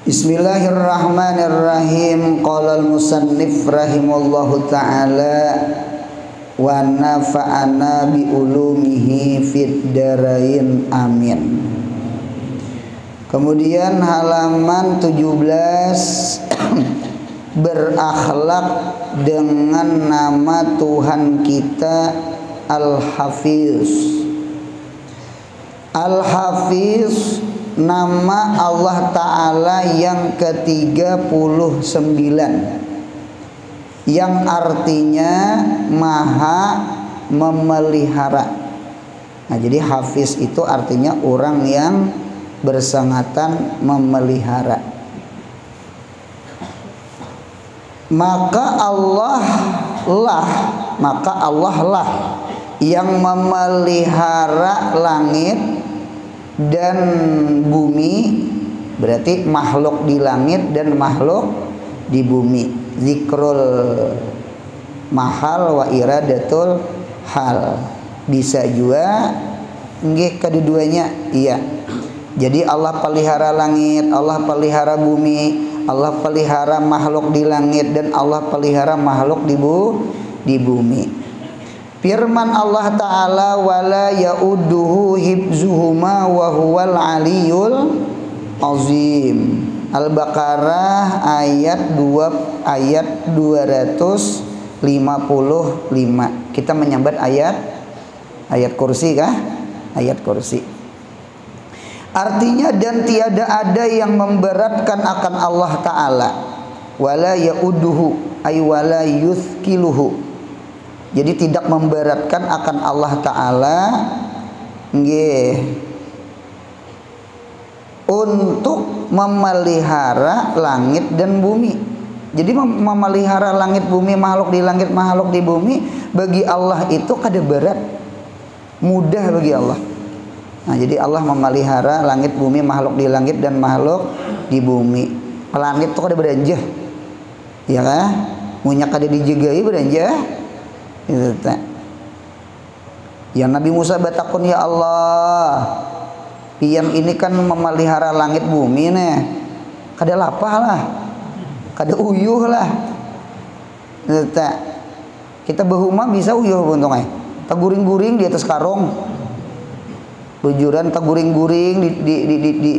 Bismillahirrahmanirrahim. Qala al-musannif rahimallahu ta'ala wa nafa'ana bi ulumihi fid darain amin. Kemudian halaman 17 berakhlak dengan nama Tuhan kita Al-Hafiz. Al-Hafiz nama Allah Ta'ala yang ke-39, yang artinya maha memelihara. Nah, jadi Hafiz itu artinya orang yang bersangatan memelihara. Maka Allah lah yang memelihara langit dan bumi, berarti makhluk di langit dan makhluk di bumi. Zikrul mahal wa iradatul hal. Bisa juga nggih kedua-duanya, iya. Jadi Allah pelihara langit, Allah pelihara bumi, Allah pelihara makhluk di langit dan Allah pelihara makhluk di bumi. Firman Allah Ta'ala wala ya'udduhu hibzuhuma wa huwal aliyul azim. Al-Baqarah ayat 255. Kita menyambat ayat kursi kah? Ayat kursi. Artinya dan tiada ada yang memberatkan akan Allah Ta'ala. Wala ya'udduhu ay wala yuthkiluhu. Jadi tidak memberatkan akan Allah Ta'ala untuk memelihara langit dan bumi. Jadi memelihara langit bumi, makhluk di langit, makhluk di bumi, bagi Allah itu kada berat, mudah bagi Allah. Nah, jadi Allah memelihara langit bumi, makhluk di langit dan makhluk di bumi. Langit itu kada beranjah, ya kan? Munyak kada dijagai beranjah. Yang Nabi Musa batakun, ya Allah, yang ini kan memelihara langit bumi nih, kada lapah lah, kada uyuh lah. Kita bahuma bisa uyuh buntungnya, taguring-guring di atas karung, bujuran taguring-guring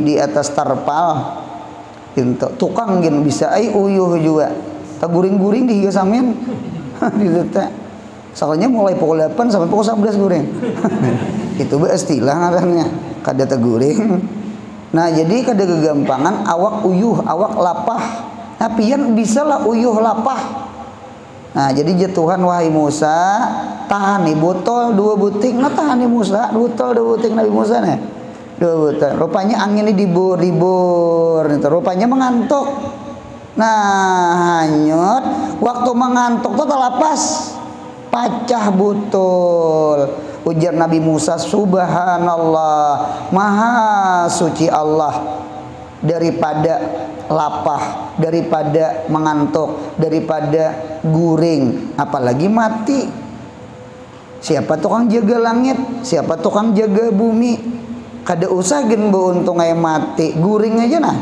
di atas tarpal, tukang gin bisa uyuh juga, taguring-guring di higa samin. Soalnya mulai pukul 8 sampai pukul 11 guring. Itu istilah ngarannya, kada teguring. Nah, jadi kada kegampangan awak uyuh, awak lapah. Nah, pian bisalah uyuh lapah. Nah, jadi Tuhan wahai Musa, tahani botol 2 buting. Nah, tahani Musa, botol 2 buting Nabi Musa nih. 2 botol. Rupanya angin ini dibur. Rupanya mengantuk. Nah, hanyut waktu mengantuk tuh terlepas. Pacah butul. Ujar Nabi Musa, subhanallah, maha suci Allah daripada lapah, daripada mengantuk, daripada guring, apalagi mati. Siapa tukang jaga langit, siapa tukang jaga bumi? Kada usah gen beuntung aya mati, guring aja nah.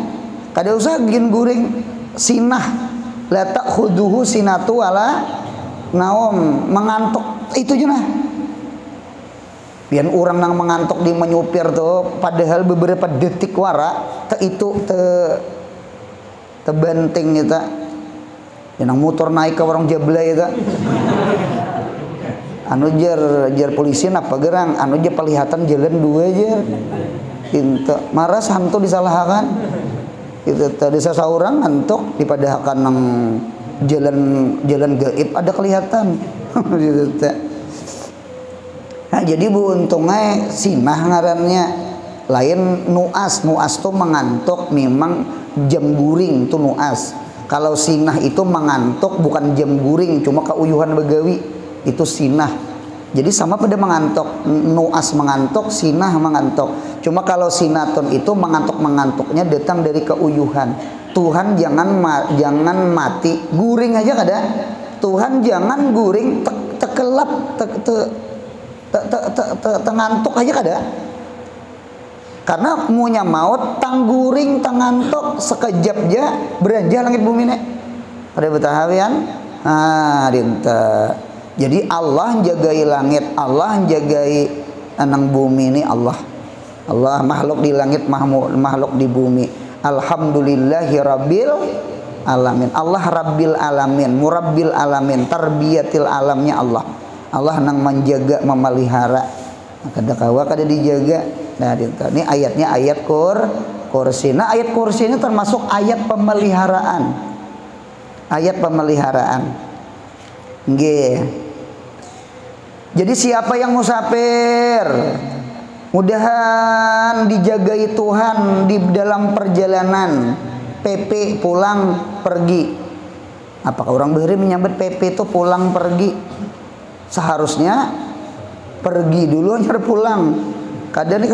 Kada usah gen guring sinah, la ta'khuduhu sinatu wala naom, mengantuk itu aja nah. Biar orang yang mengantuk di menyupir tuh, padahal beberapa detik wara itu tebanting kita. Yang motor naik ke warung jabla itu. Anu jar polisi apa gerang, anu jar pelihatan jalan 2 aja. Itu marah hantu disalahkan. Itu tadi seseorang ngantuk dipadahkan nang jalan gaib ada kelihatan. Nah, jadi untungnya sinah ngarannya lain nuas tuh mengantuk, memang jam guring tuh nuas. Kalau sinah itu mengantuk bukan jam guring, cuma keuyuhan begawi itu sinah. Jadi sama pada mengantuk, nuas mengantuk, sinah mengantuk. Cuma kalau sinatun itu mengantuknya datang dari keuyuhan. Tuhan jangan mati, guring aja kada. Tuhan jangan guring tekelap, tengantuk aja kada. Karena munya maut tangguring tangantok sekejap ja beranjah langit bumi nek. Ada betahawian? Ah, dinta. Jadi Allah jagai langit, Allah jagai anang bumi ini Allah. Allah makhluk di langit, makhluk di bumi. Alhamdulillahi rabbil alamin. Allah rabbil alamin, murabbil alamin, tarbiyatil alamnya Allah. Allah nang menjaga, memelihara. Kada kawa kada dijaga. Nah, ini ayatnya ayat kursi. Nah, ayat kursi ini termasuk ayat pemeliharaan. Ayat pemeliharaan. Nggih. Jadi siapa yang musafir, mudahan dijagai Tuhan di dalam perjalanan. PP pulang pergi. Apakah orang bahari menyambut PP itu pulang pergi? Seharusnya pergi dulu hanyar pulang. Kadang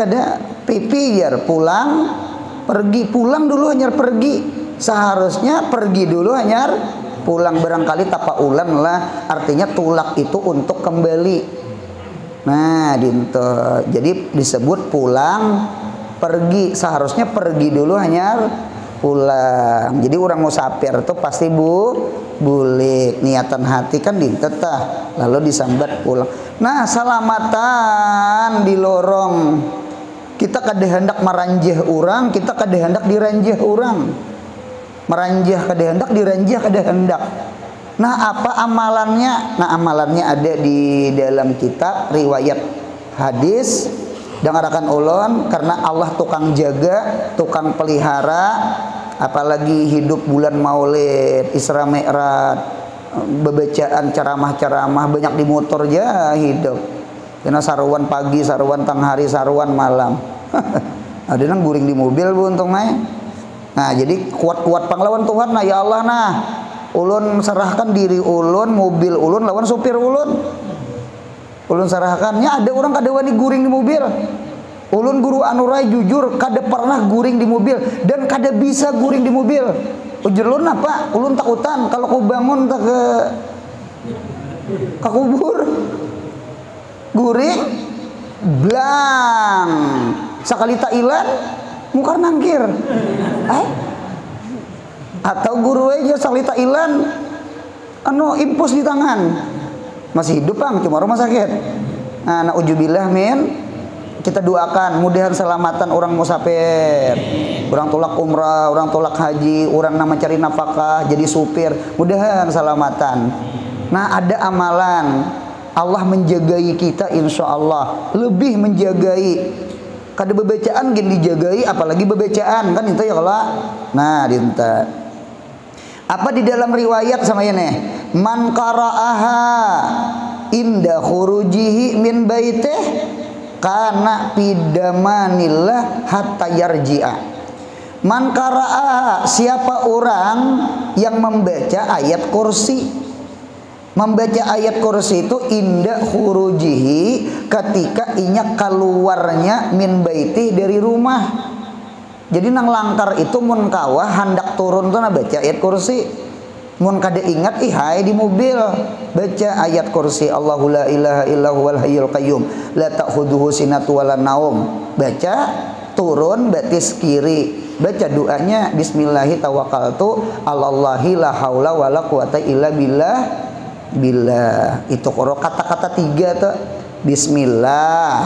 PP ya pulang pergi, pulang dulu hanyar pergi. Seharusnya pergi dulu hanyar pulang, barangkali tapa ulan lah, artinya tulak itu untuk kembali. Nah, dinto. Jadi disebut pulang pergi, seharusnya pergi dulu hanya pulang. Jadi orang musafir itu pasti bulik niatan hati kan dintetah, lalu disambat pulang. Nah, salamatan di lorong. Kita kada hendak meranjah orang, kita kada hendak diranjah orang. Meranjah kada hendak, diranjah kada hendak. Nah, apa amalannya? Nah, amalannya ada di dalam kitab riwayat hadis dengarakan ulun, karena Allah tukang jaga, tukang pelihara, apalagi hidup bulan Maulid, Isra Mi'raj, bebacaan ceramah-ceramah banyak di motor aja hidup. Karena saruan pagi, saruan tang hari, saruan malam. Ada nang guring di mobil bu untung main. Nah, jadi kuat-kuat pahlawan Tuhan. Nah, ya Allah, nah ulun serahkan diri ulun, mobil ulun lawan supir ulun. Ulun serahkannya, ada orang kada wani guring di mobil. Ulun guru anurai jujur kada pernah guring di mobil dan kada bisa guring di mobil. Ujur ulun apa? Ulun takutan kalau ku bangun tak ke kubur. Guring blang. Sakali tak ilan mungkar nangkir. Atau guru aja salita ilan impus di tangan. Masih hidup bang, cuma rumah sakit. Nah, na'udzubillah min. Kita doakan mudahan selamatan orang musafir, orang tolak umrah, orang tolak haji, orang nama cari nafkah, jadi supir, mudahan selamatan. Nah, ada amalan Allah menjagai kita, insya Allah lebih menjagai. Kada bebacaan gini dijagai, apalagi bebacaan kan itu ya kalau. Nah, dinta. Apa di dalam riwayat sama ini? Man qara'aha inda khurujihi min baitih kana pidamanillah hatta yarji'a. Man qara'aha, siapa orang yang membaca ayat kursi. Membaca ayat kursi itu inda khurujihi, ketika inya keluarnya min baiti dari rumah. Jadi nang langkar itu mun kawah hendak turun tuh baca ayat kursi. Mun kada ingat ihai di mobil baca ayat kursi, Allahu la ilaha illa huwal hayyul qayyum la ta'khudhuhu sinatun wala naum. Baca turun batis kiri, baca doanya bismillahi tawakkaltu 'alallahi la haula wala quwata illa billah. Itu kalau kata-kata tiga tuh, bismillah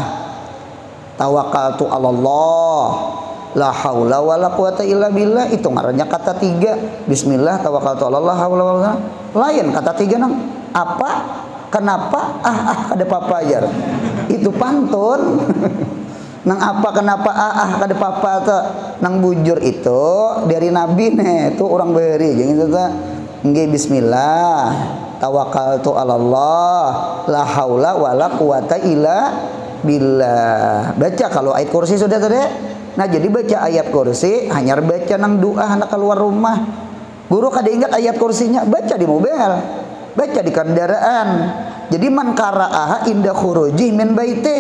tawakkaltu 'alallah la haula wala quwata illa billah, itu ngarannya kata tiga. Bismillah tawakkaltu 'alallah haula wala. Lain kata tiga nang apa kenapa kada papa ajar itu pantun. Nang apa kenapa kada papa tuh nang bujur itu dari nabi nih, itu orang bahari jangan itu tuh nggih bismillah tawakkaltu 'alallah la haula wala quwata illa billah. Baca kalau ayat kursi sudah tadi. Nah, jadi baca ayat kursi hanya baca nang doa hendak keluar rumah. Guru kada ingat ayat kursinya, baca di mobil, baca di kendaraan. Jadi man qara'aha inda khuruji min baitih.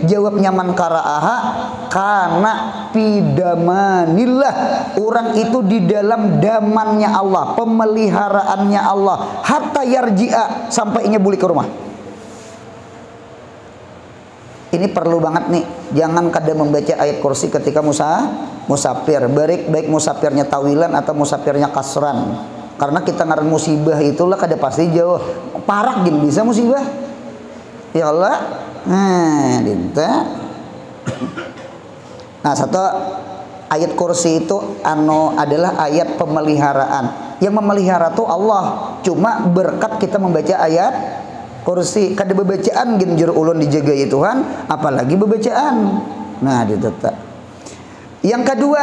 Jawabnya man qara'aha karena pidamanillah. Orang itu di dalam damannya Allah, pemeliharaannya Allah, hatta yarji'a, sampai inya balik ke rumah. ini perlu banget nih, jangan kada membaca ayat kursi ketika musafir, baik musafirnya tawilan atau musafirnya kasran, karena kita ngaran musibah itulah kada pasti jauh parak gin bisa musibah ya Allah. Nah satu ayat kursi itu adalah ayat pemeliharaan, yang memelihara tuh Allah, cuma berkat kita membaca ayat kursi. Kada bebacaan gin jur ulun dijaga ya Tuhan, apalagi bebacaan. Nah ditata. Yang kedua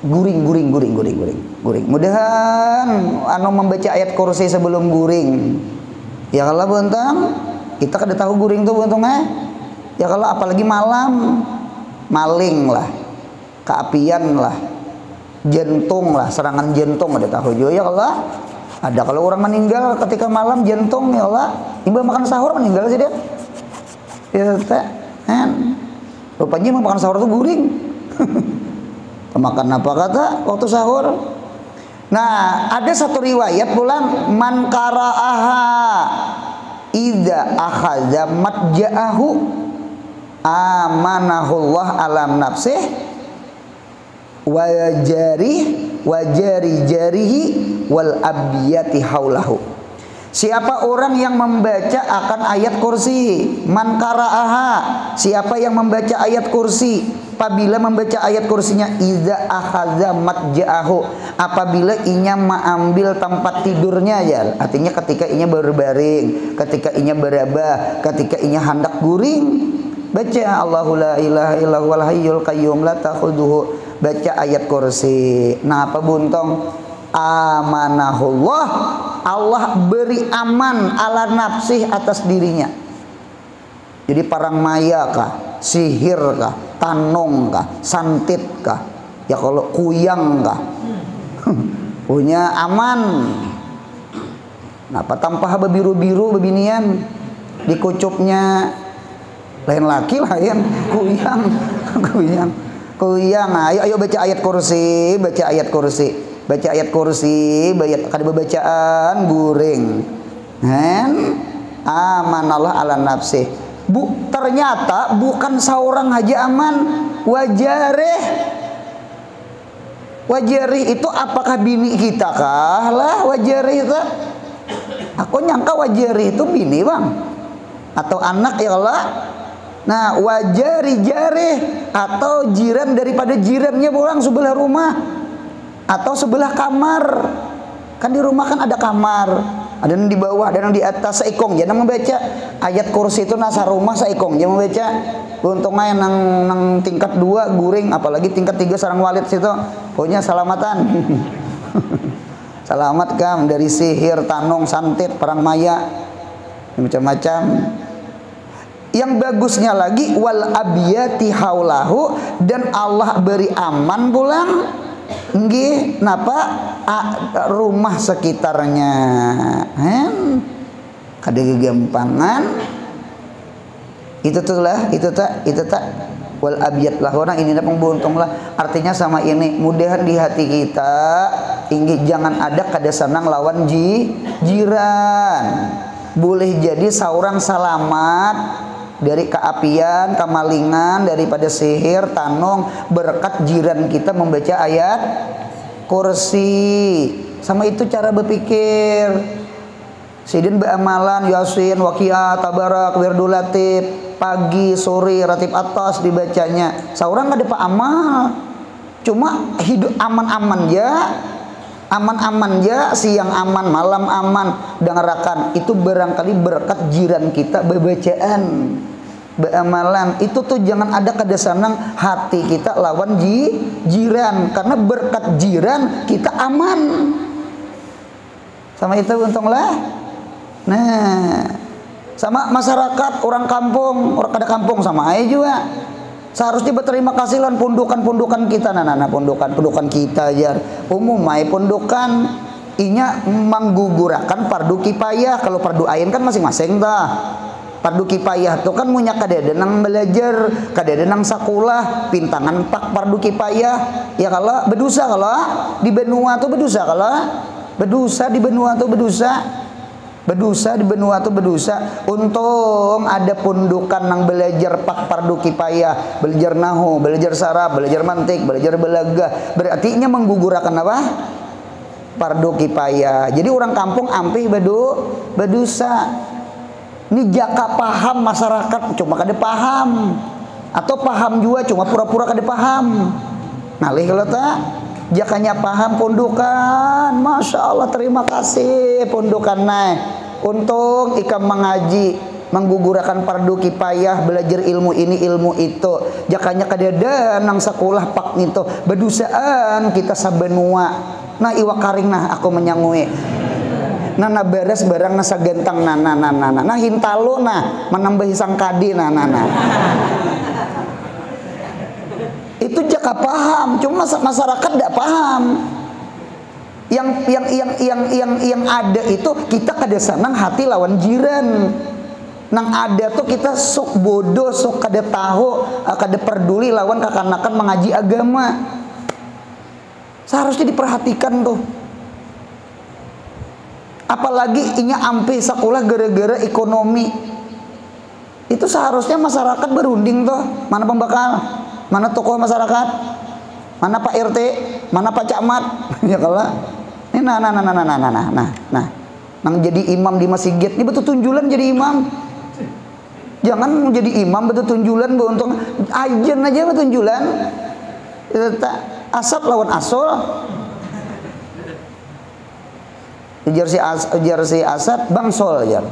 guring. Mudahan membaca ayat kursi sebelum guring. Ya kalau buntang kita kada tahu guring tuh buntungnya. Ya kalau apalagi malam, maling lah, keapian lah, jantung lah, serangan jantung ada tahu juga ya Allah. Ada kalau orang meninggal ketika malam jantung ya Allah, imbang makan sahur meninggal sih dia. Ya teh, rupanya makan sahur tuh guring. Makan apa kata waktu sahur? Nah, ada satu riwayat pulang man qara'aha idza akhadha matja'ahu amanahullah alam nafsih wa jarihi wal abiyati haulahu. Siapa orang yang membaca akan ayat kursi, man qara'aha, siapa yang membaca ayat kursi, apabila membaca ayat kursinya idza akhadha matja'ahu, apabila inya mengambil tempat tidurnya ya, artinya ketika inya berbaring, ketika inya berabah, ketika inya hendak guring, baca Allahu la ilaha illallahul hayyul qayyum la ta'khudhuhu, baca ayat kursi. Nah apa buntong? Amanahullah, Allah beri aman ala nafsih atas dirinya. Jadi parang maya kah, sihir kah, tanong kah, santit kah, ya kalau kuyang kah, punya aman. Napa tampah bebiru-biru bebinian dikucupnya lain laki lain kuyang. Ayo baca ayat kursi, baca ayat kursi, kada bacaan guring. Amanallah ala nafsih. Ternyata bukan seorang aja aman, wajarih itu apakah bini kita kah lah wajarih itu? Aku nyangka wajarih itu bini bang, atau anak ya Allah. Nah jarih atau jiran daripada jirannya pulang sebelah rumah atau sebelah kamar. Kan di rumah kan ada kamar, ada yang di bawah, ada yang di atas. Seikong jangan membaca ayat kursi itu nasa rumah seikong jangan membaca. Untungnya nang tingkat 2 guring, apalagi tingkat 3 sarang walid situ pokoknya selamatan. Selamat kam dari sihir, tanong, santit, perang maya, macam-macam. Yang bagusnya lagi wal abiyati haulahu, dan Allah beri aman pulang nggih napa rumah sekitarnya. Kada gegampangan itu tak wal abiyat lah orang ini nak pembuntung lah, artinya sama ini mudahan di hati kita inggih jangan ada kada senang lawan jiran. Boleh jadi seorang selamat dari keapian, kemalingan, daripada sihir, tanong, berkat jiran kita membaca ayat kursi. Sama itu cara berpikir. Sidin beamalan Yasin, Waqiah, Tabarak, Wirdul Latif, pagi, sore, ratib atas dibacanya. Seorang ada pak amal, cuma hidup aman-aman ya, siang aman, malam aman, dengerakan. Itu barangkali berkat jiran kita bebacaan, beamalan. Itu tuh jangan ada kada senang hati kita lawan jiran, karena berkat jiran kita aman. Sama itu untunglah. Nah, sama masyarakat orang kampung, orang kada kampung sama aja juga. Seharusnya berterima kasih lawan pundukan-pundukan kita, pundukan kita aja. Umum mai pundukan inya menggugurakan fardu kifayah. Kalau fardu ain kan masing-masing dah. Fardu kifayah tuh kan munya kada nang belajar, kada nang sakulah, pintangan pak fardu kifayah. Ya kalau berdosa kalau di benua tuh berdosa, kalau berdosa di benua tuh berdosa. Berdosa di benua tuh berdosa. Untung ada pundukan yang belajar pak fardu kifayah, belajar nahu, belajar saraf, belajar mantik, belajar balaghah. Berarti nya menggugurkan apa? Fardu kifayah. Jadi orang kampung ampih berdosa. Ini jaka paham masyarakat cuma kada paham, atau paham juga cuma pura-pura kada paham. Ngalih kalau tak jakanya paham pundukan, masya Allah, terima kasih pundukan naik. Untung ikam mengaji, menggugurkan fardu kifayah, belajar ilmu ini ilmu itu. Jakanya kadada nang sekolah pak nito bedusaan kita sabenua. Nah iwak karing nah aku menyangui. Nah beres barang nasa gentang nah hintalo nah menambah hisang kadi nah. Itu jaka paham, cuma masyarakat tidak paham. Yang ada itu kita kada senang hati lawan jiran. Nang ada tuh kita sok bodoh, sok kada tahu, kada peduli lawan kakanakan mengaji agama. Seharusnya diperhatikan tuh. Apalagi inya ampe sekolah gara-gara ekonomi. Itu seharusnya masyarakat berunding tuh. Mana pembakal? Mana tokoh masyarakat? Mana Pak RT? Mana Pak Camat? Ya kalau ini nah. Nang jadi imam di masjid, ini betul tunjulan jadi imam. Jangan menjadi imam betul tunjulan, untung ajen aja betul tunjulan. Asap lawan asol. Ujar si asap bangsol aja.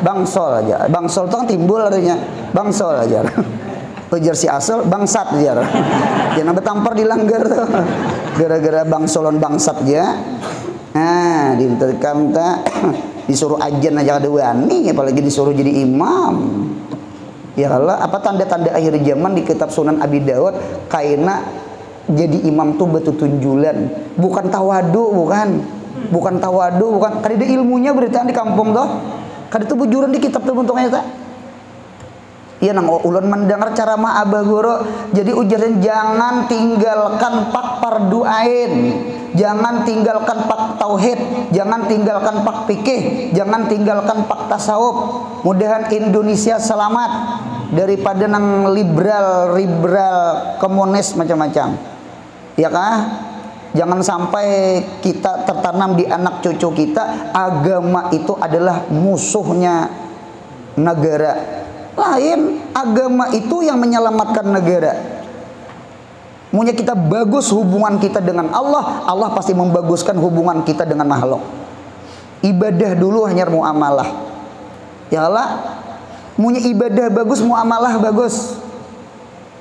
Bangsol aja. Bangsol itu kan timbul adanya. Bangsol aja. Ujar si asal bangsat aja. Jangan betampar di langgar tuh. Gara-gara bangsolon bangsat aja. Nah, diterkam tak disuruh ajan aja kada wani, apalagi disuruh jadi imam. Ya Allah, apa tanda-tanda akhir zaman di kitab Sunan Abi Dawud kaina jadi imam tuh betul tunjulan, bukan tawadu, bukan tawadu, bukan kada ada ilmunya beritaan di kampung tuh. Kada tuh bujuran di kitab tuh untungnya tak. Iya nang ulun mendengar cara ma abah guru. Jadi ujaran jangan tinggalkan pak fardu ain, jangan tinggalkan pak tauhid, jangan tinggalkan pak fikih, jangan tinggalkan pak tasawuf. Mudahan Indonesia selamat daripada nang liberal komunis macam-macam. Ya kah? Jangan sampai kita tertanam di anak cucu kita agama itu adalah musuhnya negara. Lain, agama itu yang menyelamatkan negara. Maunya kita bagus hubungan kita dengan Allah, Allah pasti membaguskan hubungan kita dengan makhluk. Ibadah dulu hanya muamalah. Ya Allah, maunya ibadah bagus, muamalah bagus.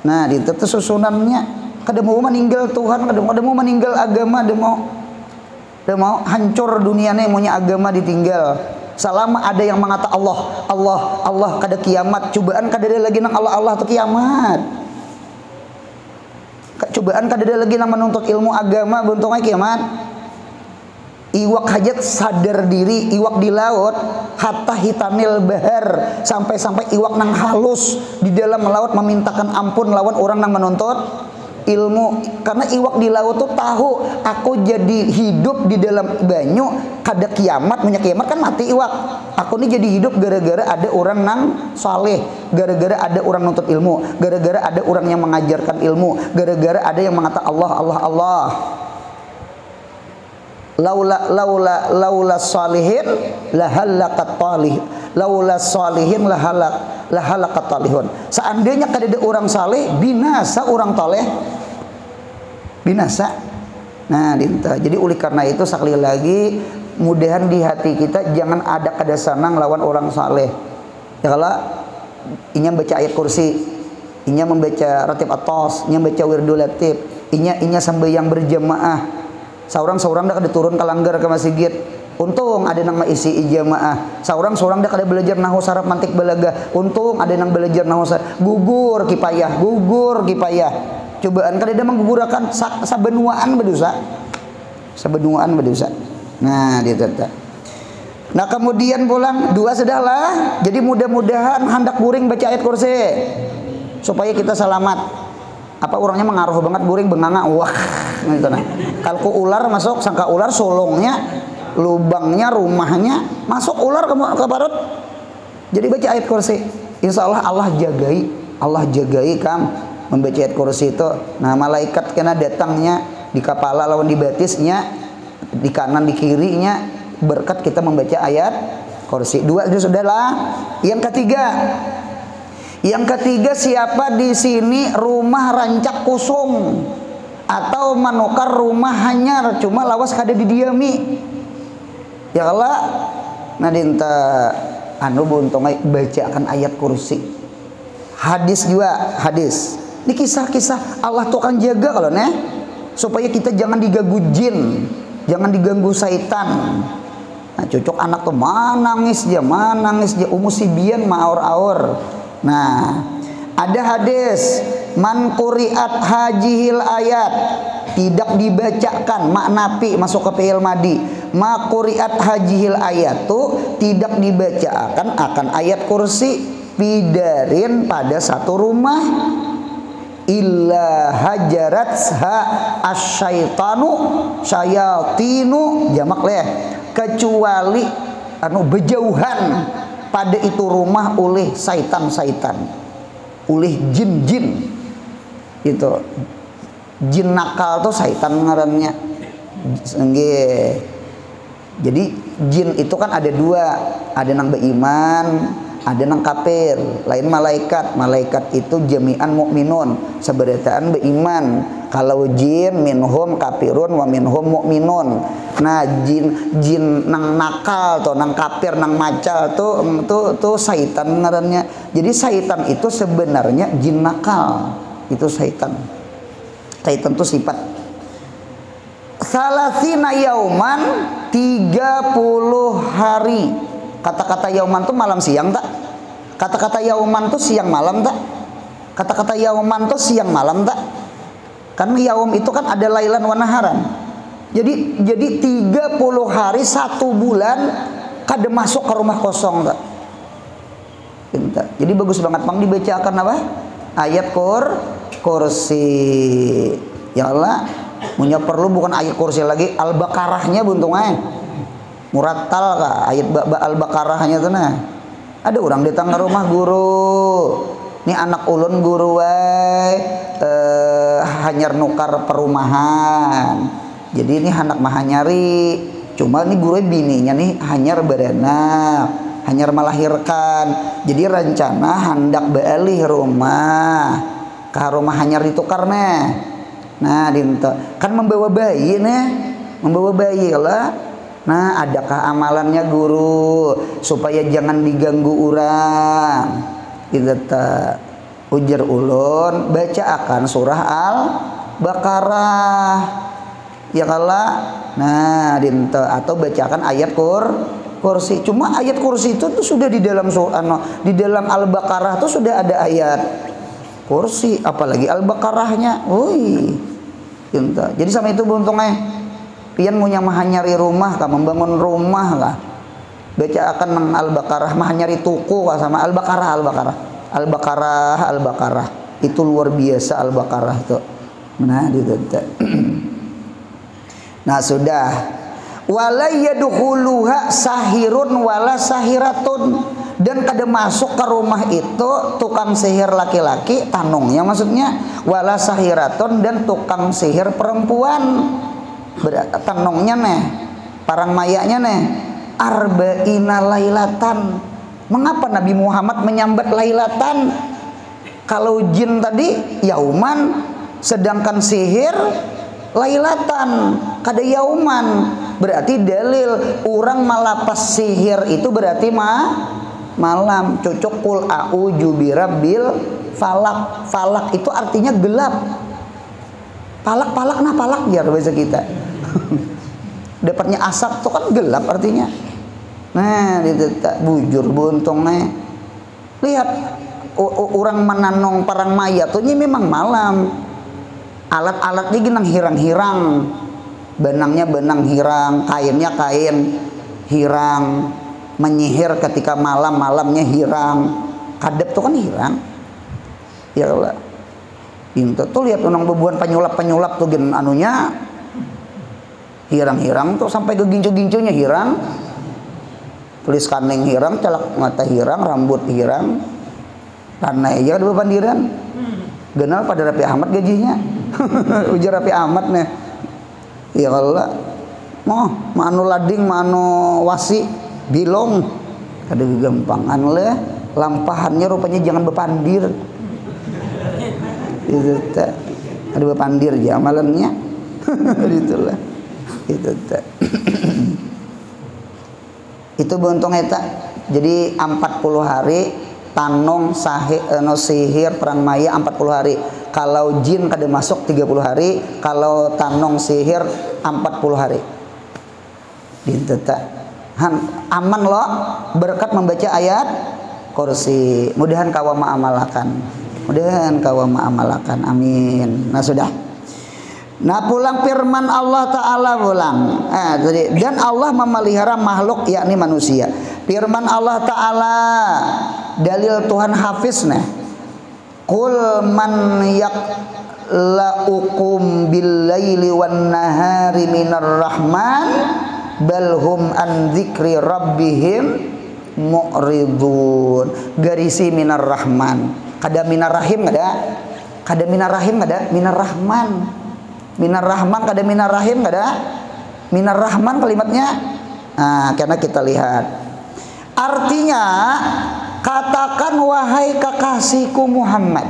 Nah, itu susunannya. Kada mau meninggal Tuhan, kada mau meninggal agama, kada mau hancur dunia nih, maunya agama ditinggal. Selama ada yang mengata Allah kada kiamat, cobaan kada ada lagi nang Allah tuh kiamat. Cobaan kada ada lagi nang menuntut ilmu agama, beruntungnya kiamat. Iwak hajat sadar diri, iwak di laut hatta hitamil bahar, sampai iwak nang halus di dalam laut memintakan ampun lawan orang nang menuntut ilmu. Karena iwak di laut tuh tahu aku jadi hidup di dalam banyu kada kiamat, punya kiamat kan mati iwak. Aku ini jadi hidup gara-gara ada orang nang saleh, gara-gara ada orang nuntut ilmu, gara-gara ada orang yang mengajarkan ilmu, gara-gara ada yang mengata Allah. Laula salihin lahalakat talih, laula salihin lahalakat talihun. Seandainya kada ada orang saleh, binasa orang taleh, binasa. Nah, dinta. Jadi oleh karena itu sekali lagi mudahan di hati kita jangan ada kada sanang lawan orang saleh. Ya kalau inya baca ayat kursi, inya membaca ratib atas, inya baca wirdul latif, inya sambayang berjamaah. Seorang dah kada turun ke langgar ke masjid. Untung ada nang isi ijamaah. Seorang dah kada belajar nahu saraf mantik balaghah. Untung ada nang belajar nahu gugur kifayah. Cobaan kada ada menggugurakan sabenuaan berdosa. Nah, dia tetap. Nah, kemudian pulang dua sudahlah. Jadi mudah-mudahan hendak guring baca ayat kursi supaya kita selamat. Apa orangnya mengaruh banget guring benganga wah gitu nah. Kalau ular masuk sangka ular solongnya lubangnya rumahnya masuk ular ke parut. Jadi baca ayat kursi, insya Allah Allah jagai kam membaca ayat kursi itu. Nah malaikat kena datangnya di kepala lawan di batisnya, di kanan di kirinya, berkat kita membaca ayat kursi. Dua itu sudahlah. Yang ketiga siapa di sini rumah rancak kusung atau menukar rumah hanyar cuma lawas kada didiami, ya Allah nadinta anu buntung bacakan ayat kursi. Hadis ini kisah-kisah Allah tuh akan jaga kalau nih supaya kita jangan diganggu jin, jangan diganggu syaitan. Nah, cocok anak tuh manangis dia umusibian maur-aur. Nah, ada hadis man quri'at hajihil ayat, tidak dibacakan maknapi masuk ke fi'il madi. Ma quri'at hajihil ayat tuh tidak dibacakan akan ayat kursi bidarin pada satu rumah illa hajarat asyaitanu syayatinu jamak leh, kecuali anu berjauhan pada itu rumah oleh syaitan-syaitan, oleh jin-jin. Itu jin nakal tuh syaitan ngarannya. Jadi jin itu kan ada dua, ada nang beriman, ada nang kafir. Lain malaikat itu jami'an mukminun, seberataan beriman. Kalau jin minhum kafirun wa minhum mukminun. Nah jin nang nakal tuh, nang kafir, nang macal tuh syaitan ngarannya. Jadi syaitan itu sebenarnya jin nakal. Itu syaitan tuh sifat salasina yauman 30 hari. Kata-kata yauman tuh malam siang tak? Kata-kata yauman tuh siang malam tak? Kata-kata yauman tuh siang malam tak? Karena yaum itu kan ada lailan wa naharan. Jadi 30 hari 1 bulan kada masuk ke rumah kosong tak? Jadi bagus banget Bang dibacakan apa? Ayat kursi. Ya Allah, punya perlu bukan ayat kursi lagi, Al-Baqarahnya buntungnya. Murattal kah ayat Al-Baqarahnya tuh nah. Ada orang datang ke rumah guru. Ini anak ulun guru hanyar nukar perumahan. Jadi ini anak mah nyari. Cuma ini guru bininya nih hanyar beranak, hanyar melahirkan. Jadi rencana hendak balik rumah. Ke rumah hanyar ditukar nih. Nah, kan membawa bayi lah. Nah, adakah amalannya guru supaya jangan diganggu orang? Itu ujar ulun baca akan surah Al-Baqarah. Ya kala. Nah, atau bacakan ayat kursi. Cuma ayat kursi itu tuh sudah di dalam di dalam Al-Baqarah tuh sudah ada ayat kursi, apalagi Al-Baqarahnya. Jadi sama itu beruntungnya pian punya mah nyari rumah kah, membangun rumah kah, baca akan nang Al-Baqarah mah nyari tuku kah sama Al-Baqarah itu luar biasa Al-Baqarah tuh. Nah nah sudah wala yadkhuluha sahirun wala sahiratun, dan kada masuk ke rumah itu tukang sihir laki-laki tanungnya maksudnya, wala sahiratun, dan tukang sihir perempuan. Tanungnya nih parang mayanya nih arba'ina lailatan. Mengapa Nabi Muhammad menyambat lailatan? Kalau jin tadi yauman, sedangkan sihir lailatan, kada yauman. Berarti dalil orang malapas sihir itu berarti malam. Cocok kul a'udzu birabbil falak. Falak itu artinya gelap. Palak biar bahasa kita. Dapatnya asap itu kan gelap artinya. Nah, bujur buntungnya. Lihat orang menanong parang mayat tuh memang malam. Alat-alatnya ginang hirang-hirang. Benangnya benang hirang, kainnya kain hirang. Menyihir ketika malamnya hirang. Kadep tuh kan hirang. Ya Allah. Itu tuh lihat unang bebuan penyulap tuh gen anunya Hirang-hirang tuh sampai ke gincu-gincunya hirang. Tulis kaneng hirang, celak mata hirang, rambut hirang. Karena aja ada pandiran. Genal pada Rapi Ahmad gajinya. Ujar Rapi Ahmad nih. Ya Allah. Manu lading, manu wasi, bilong. Ada gampangan lah. Lampahannya rupanya jangan bepandir. Itu teh. Ada bepandir aja amalannya. Itulah. Itu teh. Itu buntung eta. Jadi 40 hari tanong sihir perang maya 40 hari. Kalau jin kada masuk 30 hari, kalau tanong sihir 40 hari. Dinten teh. Aman loh berkat membaca ayat kursi. Mudahan kawa ma'amalakan. Mudahan kawa ma'amalakan. Amin. Nah sudah. Nah pulang firman Allah Ta'ala pulang. Dan Allah memelihara makhluk yakni manusia. Firman Allah Ta'ala dalil Tuhan hafiz nih. Qul man yakla'ukum bil-laili wan-nahari minar rahman balhum an dzikri rabbihim mu'ridun. Garisi minar rahman. Kada minar rahim ada? Kada minar rahim ada? Minar rahman. Minar rahman kada minar rahim kada? Minar rahman kalimatnya. Nah, karena kita lihat. Artinya katakan wahai kekasihku Muhammad.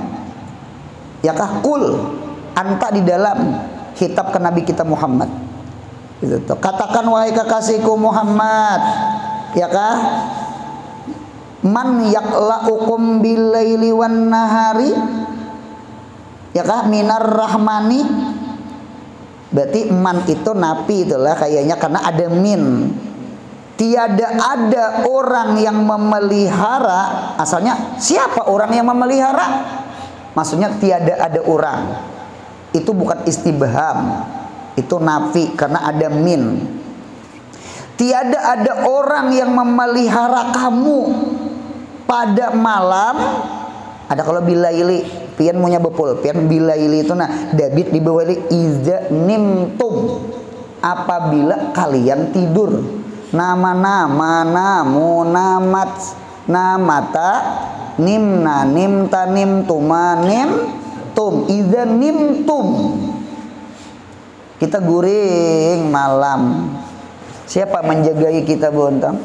Ya kah kul anta di dalam kitab ke Nabi kita Muhammad. Gitu tuh. Katakan wahai kekasihku Muhammad. Ya kah? Man yakla'ukum bil-laili wan nahari. Ya kah? Minar rahmani. Berarti man itu napi itulah kayaknya karena ada min. Tiada ada orang yang memelihara. Asalnya siapa orang yang memelihara? Maksudnya tiada ada orang. Itu bukan istibham. Itu nafi karena ada min. Tiada ada orang yang memelihara kamu pada malam. Ada kalau bilaili. Pian punya bepul, pian bilaili itu nah David di bawah iza nimtum apabila kalian tidur. Nama-nama namu namat namata nimna nimta nimtuma nimtum iza nimtum. Kita guring malam. Siapa menjagai kita bontang?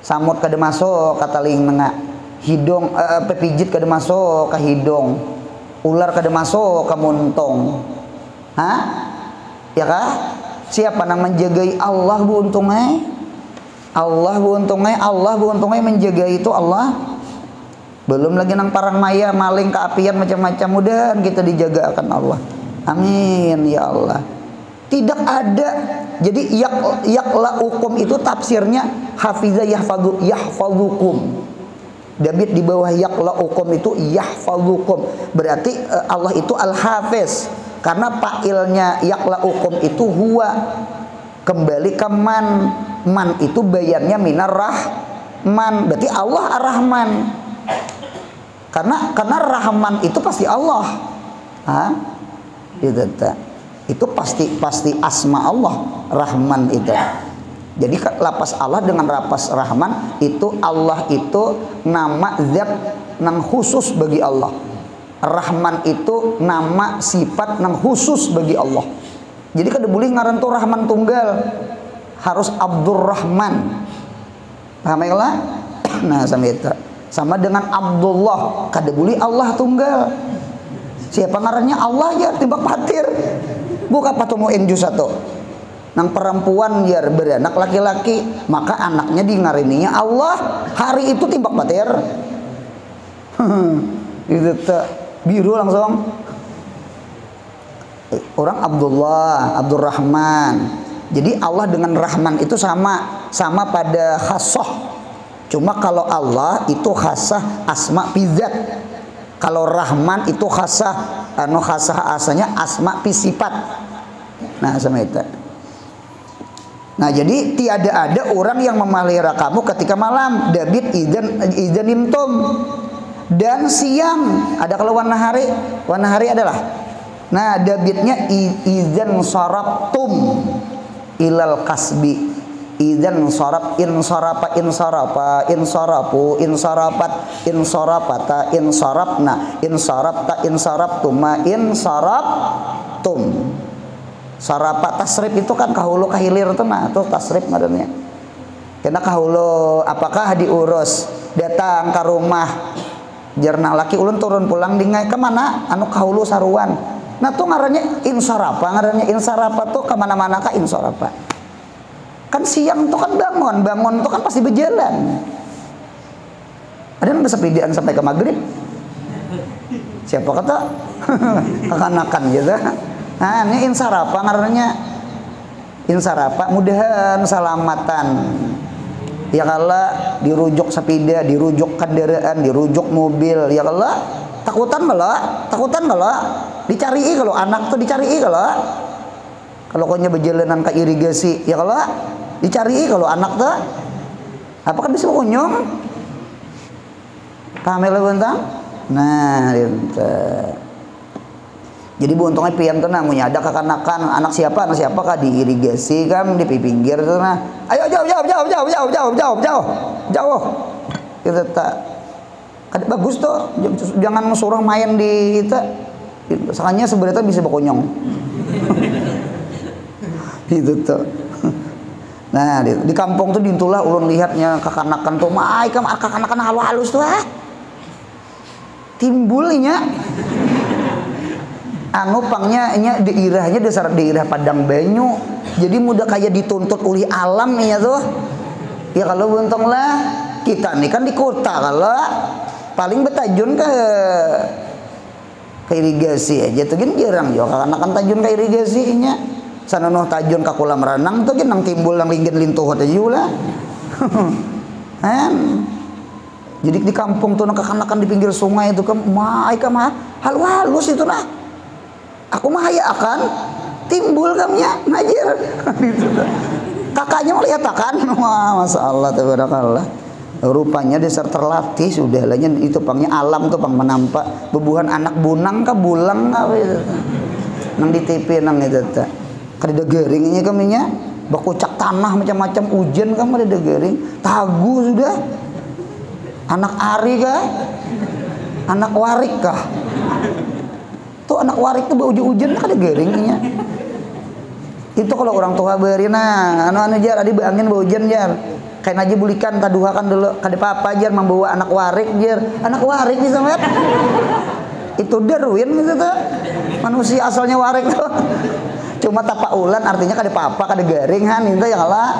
Samut kada masuk kata ling nengah. Hidung pepijit kada masuk ke hidung, ular kada masuk ke muntong. Hah? Ya kah? Siapa yang menjagai? Allah bu untungnya. Allah bu untungnya. Allah bu untungnya menjaga itu Allah. Belum lagi nang parang maya maling keapian macam-macam. Mudah kita dijaga akan Allah. Amin ya Allah. Tidak ada. Jadi yakla'ukum itu tafsirnya hafiza yahfazukum. David di bawah yakla'ukum itu yahfazukum. Berarti Allah itu al-hafiz. Karena fa'ilnya yakla'ukum itu huwa. Kembali ke man. Man itu bayannya minar rahman. Berarti Allah ar-Rahman. Karena Rahman itu pasti Allah. Hah? Itu pasti asma Allah Rahman itu. Jadi lapas Allah dengan lapas Rahman itu Allah itu nama zat yang khusus bagi Allah. Rahman itu nama sifat yang khusus bagi Allah. Jadi kada boleh ngaran tuh Rahman tunggal. Harus Abdurrahman. Paham ya lah? Nah sama itu. Sama dengan Abdullah, kada boleh Allah tunggal. Siapa ngarannya Allah ya timbak patir. Buka patumu enju satu. Nang perempuan ya beranak laki-laki, maka anaknya di ngarininya Allah. Hari itu timbak patir. Itu biru langsung. Orang Abdullah, Abdurrahman. Jadi Allah dengan Rahman itu sama pada khassah. Cuma kalau Allah itu khassah asma pizat. Kalau Rahman itu khassah asalnya asma pisifat. Nah sama itu. Nah jadi tiada ada orang yang memelihara kamu ketika malam. David idzan nimtum. Dan siang ada kalau warna hari adalah. Nah Davidnya idzan sarabtum. ilal kasbi idzan saraf insarafa insarafa insarafu insarafat insarafata insarafna insarafta insaraftuma insaraftum. Sarapat tasrif itu kan kahulu kahilir tuh, nah tuh tasrif ngarannya. Kena kahulu apakah diurus datang ke rumah jarna laki ulun turun pulang dingai kemana anu kahulu saruan. Nah tuh ngarannya insarafa, ngarannya insarafa tuh kemana-mana ka insarafa. Kan siang tuh kan bangun tuh kan pasti berjalan. Ada yang bersepedaan sampai ke maghrib. Siapa kata kekanakan gitu. Nah ini insarafa ngarannya insarafa, mudahan salamatan. Ya kala dirujuk sepeda, dirujuk kendaraan, dirujuk mobil. Ya kala takutan kalau dicari kalau anak tuh dicari kalau konya berjalanan ke irigasi ya kalau dicari kalau anak tuh apakah bisa kunyung paham ya bentang. Nah itu jadi buntungnya pian tuh namanya ada kekanakan anak siapa kah diirigasi kan di pinggir tuh nah ayo jauh kita tak kada bagus tuh jangan suruh main di kita soalnya sebenarnya bisa berkonyong itu tuh. Nah di kampung tuh dintulah ulun lihatnya kekanakan tuh kekanakan halus tuh timbulnya anu pangnya daerahnya dasar daerah Padang Banyu jadi mudah kayak dituntut oleh alam ya tuh ya kalau buntung lah kita nih kan di kota kalau paling betajun ke irigasi aja tuh kan jarang juga anak-anak tajun ke irigasinya sana noh tajun ke kolam renang tuh kan nang timbul nang linggit lintuh aja lah. Jadi di kampung tuh nang kekanakan di pinggir sungai itu kan halus itu nah aku mah ya akan timbul kamnya ngajir gitu. Kakaknya melihat akan wah masya Allah tabarakallah rupanya dasar terlatih sudah lahnya itu pangnya alam tuh pang menampak bebuhan anak bunang kah bulang apa itu nang di TV nang itu tak kada geringnya kaminya bakucak tanah macam-macam hujan kan ada gering tagu sudah anak ari kah anak warik kah tuh anak warik tuh hujan kada geringnya itu kalau orang tua beri nah anu jar adi angin bau hujan jar kain aja bulikan taduhakan dulu kada apa-apa jar membawa anak warik jar anak warik nih sama itu Darwin gitu tuh manusia asalnya warik tuh cuma tapak ulan artinya kada apa-apa kada garing han itu ya kalah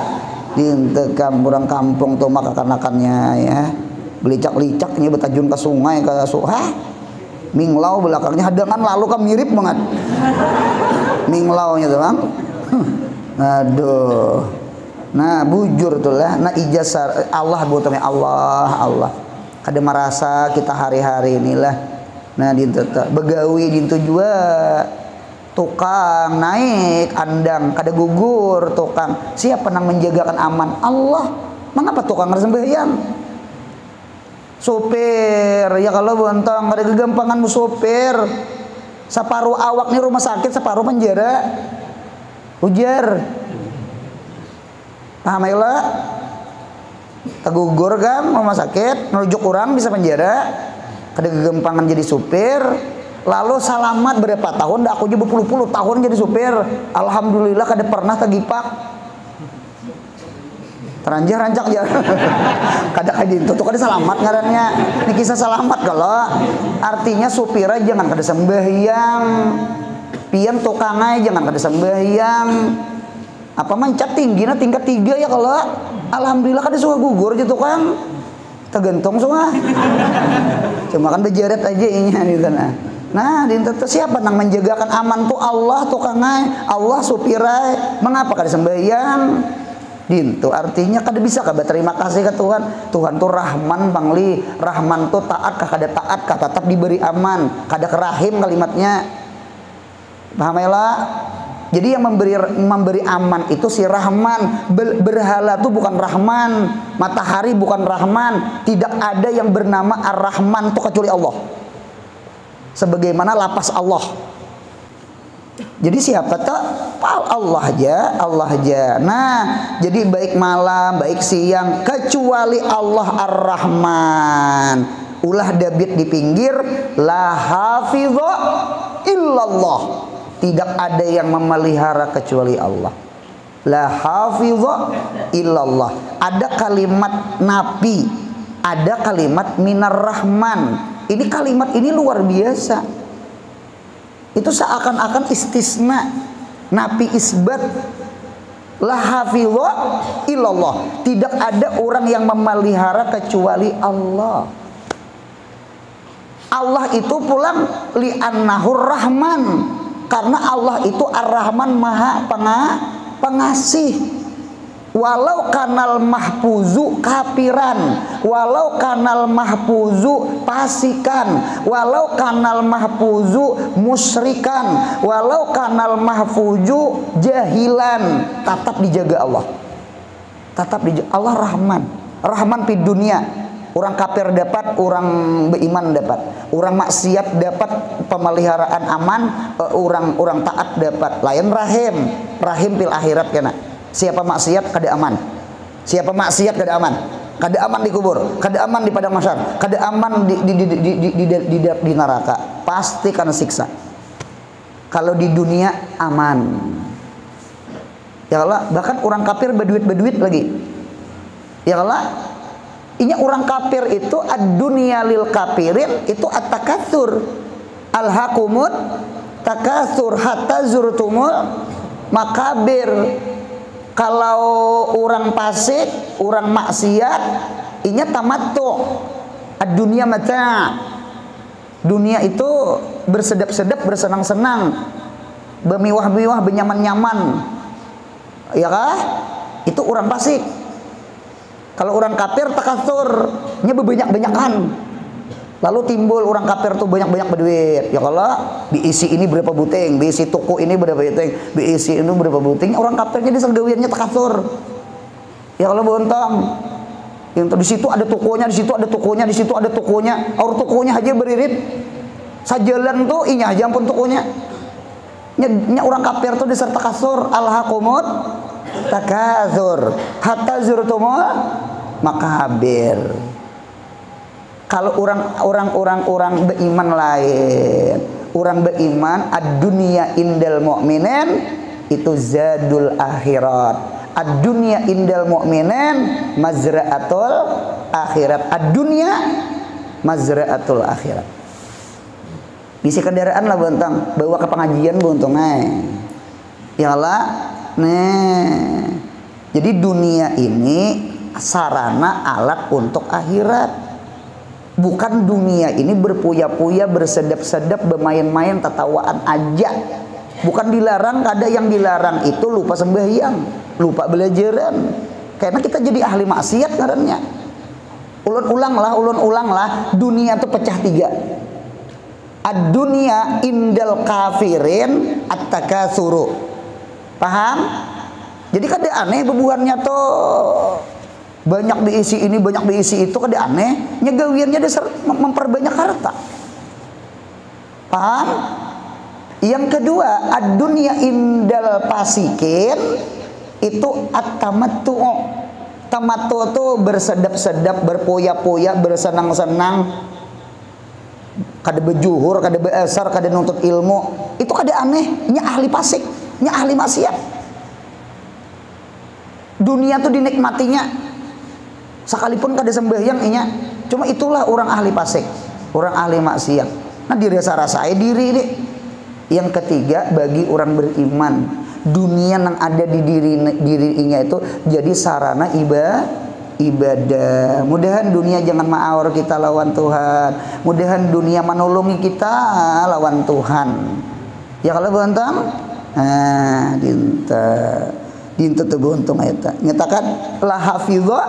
dinte orang kampung tuh maka kanakannya ya belicak-licaknya betajun ke sungai ke minglau belakangnya hadangan lalu kan mirip banget minglaunya tuh bang aduh nah bujur tuh lah nah ijazah Allah buatnya Allah kada merasa kita hari-hari inilah nah dintu begawi dintu juga tukang naik andang kada gugur tukang siapa nang menjagakan aman Allah mengapa tukang sembahyang sopir ya kalau bontong kada kegampangan mu sopir separuh awak nih rumah sakit separuh penjara ujar paham ya lah kegugur kan rumah sakit merujuk orang bisa penjara kada kegampangan jadi supir lalu salamat berapa tahun aku juga berpuluh-puluh tahun jadi supir alhamdulillah kada pernah tegipak teranjah rancak ya kada kadin tuh kada selamat ngarannya ini kisah selamat kalau artinya supirnya jangan kada sembahyang pian tukangai jangan kada sembahyang apa mencap tingginya tingkat 3 ya kalau alhamdulillah kada suka gugur gitu kan tergantung semua cuma kan berjaret aja inya di sana. Nah, siapa nang menjagakan aman tuh Allah tukangai, Allah supirai. Mengapa kada sembahyang? Dintu artinya kada bisa kada terima kasih ke Tuhan. Tuhan tuh Rahman bangli, Rahman tuh taat kada taat tetap diberi aman, kada kerahim kalimatnya. Paham ya lah? Jadi yang memberi aman itu si Rahman. Berhala itu bukan Rahman, matahari bukan Rahman, tidak ada yang bernama Ar-Rahman itu kecuali Allah. Sebagaimana lapas Allah. Jadi siapa tuh? Allah aja. Nah, jadi baik malam, baik siang, kecuali Allah Ar-Rahman. Ulah David di pinggir, la hafidha illallah. Tidak ada yang memelihara kecuali Allah. La hafidha illallah. Ada kalimat nabi, ada kalimat minar rahman. Ini kalimat ini luar biasa. Itu seakan-akan istisna, nafi isbat. La hafidha illallah. Tidak ada orang yang memelihara kecuali Allah. Allah itu pulang li'annahur rahman, karena Allah itu ar-rahman, maha pengasih. Walau kanal mahfuzu kafiran, walau kanal mahfuzu pasikan, walau kanal mahfuzu musyrikan, walau kanal mahfuzu jahilan, tetap dijaga Allah. Tetap dijaga Allah. Rahman di dunia. Orang kafir dapat, orang beriman dapat, orang maksiat dapat pemeliharaan aman, orang taat dapat. Lain rahim fil akhirat kena. Siapa maksiat kada aman. Siapa maksiat kada aman. Kada aman di kubur, kada aman di padang mahsyar, kada aman di neraka. Pasti kena siksa. Kalau di dunia aman. Ya Allah, bahkan orang kafir berduit lagi. Ya Allah, inya orang kafir itu ad-dunya lil kafirin itu at-takatsur. Alhaqumut takatsur hatta zurtumul makabir. Kalau orang fasik, orang maksiat, inya tamattu. Ad-dunya mata'. Dunia itu bersedap-sedap, bersenang-senang, bermiwah-miwah, bernyaman-nyaman. Ya kah? Itu orang fasik. Kalau orang kafir takatsur, nya berbanyak-banyakan. Lalu timbul orang kafir tuh banyak-banyak berduit. Ya kalau diisi ini berapa buting, diisi toko ini berapa buting, diisi ini berapa buting. Orang kafirnya di sergawiannya takatsur. Ya kalau bontong. Yang di situ ada tokonya, di situ ada tokonya, di situ ada tokonya. Orang tokonya aja beririt. Sajalan tuh inya aja ampun tokonya. Nya orang kafir tuh diserta takatsur. Alhaqumut takatsur hatta zurtumul makabir. Kalau orang beriman lain, orang beriman ad-dunya indal mu'minin itu zadul akhirat. Ad-dunya indal mu'minin mazra'atul akhirat. Ad-dunya mazra'atul akhirat. Bisi kendaraan lah bontong, bawa ke pengajian bontong ya Allah. Jadi dunia ini sarana alat untuk akhirat. Bukan dunia ini berpuya-puya, bersedap-sedap, bermain-main, tertawaan aja. Bukan dilarang, ada yang dilarang itu lupa sembahyang, lupa belajaran. Karena kita jadi ahli maksiat ngarannya. Ulun-ulang lah, dunia itu pecah tiga. Ad-dunya indal kafirin at-takatsuru. Paham? Jadi kada aneh bebuhannya tuh. Banyak diisi ini, banyak diisi itu, kada aneh. Nyegawiannya memperbanyak harta. Paham? Yang kedua, ad-dunya indal pasikin itu at-tamattu. Tamattu itu bersedap-sedap, berpoya-poya, bersenang-senang. Kada bejuhur, kada beasar, kada nuntut ilmu. Itu kada aneh. Nya ahli pasik, nya ahli maksiat. Dunia tuh dinikmatinya. Sekalipun kada sembahyang inya, cuma itulah orang ahli fasik, orang ahli maksiat. Nah dirasa-rasai diri ini. Yang ketiga, bagi orang beriman, dunia yang ada di dirinya itu jadi sarana ibadah. Mudahan dunia jangan ma'awar kita lawan Tuhan. Mudahan dunia menolongi kita lawan Tuhan. Ya kalau bontong, dinta teu bontong eta. Nyatakan la hafidha